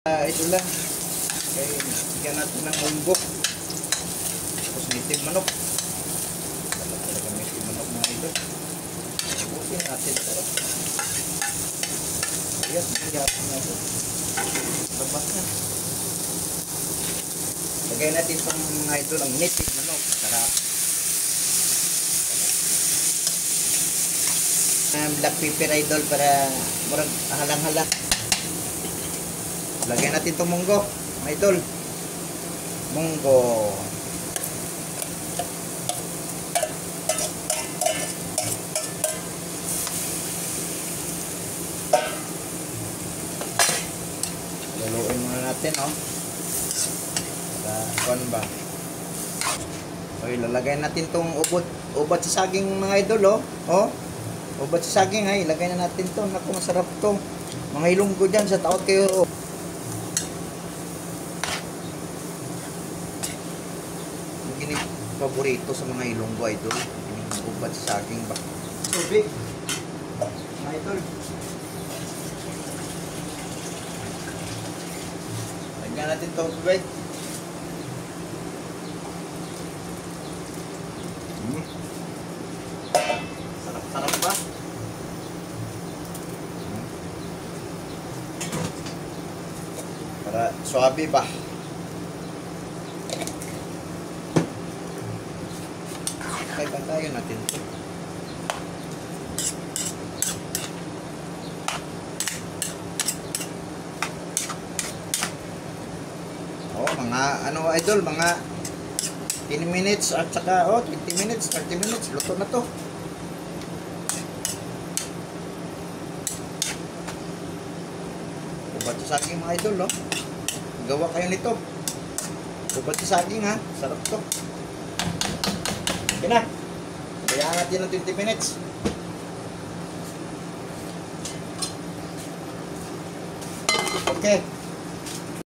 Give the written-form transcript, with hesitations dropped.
Ito lang. Kaya bigyan natin ng munggo. Tapos native manok. Talaga native manok mga ito. Bukin natin ito. Ayan, bigyan natin ito. Labas na. Lagay natin itong mga ito lang native manok. Sarap. Black pepper idol para murag halang-halang. Lagyan natin itong munggo, mga idol. Munggo. Luluin muna natin, oh. Para kuan ba. Okay, lalagay natin itong ubod sa saging, mga idol, oh. Oh. Ubod sa saging, ay. Ilagay na natin ito. Naku, masarap ito. Mga ilonggo dyan, sa taot kayo. Paborito sa mga ilonggo idol, ubad sa saging ba. Tubig mga idol. Lagyan natin itong tubig. Sarap-sarap ba? Para suabe ba? Kaya natin ito. Oh, mga ano idol, mga 10 minutes at saka 20 minutes, 30 minutes, luto na to. Ubad sa saging mga idol, oh. Gawa kayo nito. Ubad sa saging ha, sarap to. Okay na. Kaya natin ng 20 minutes. Okay.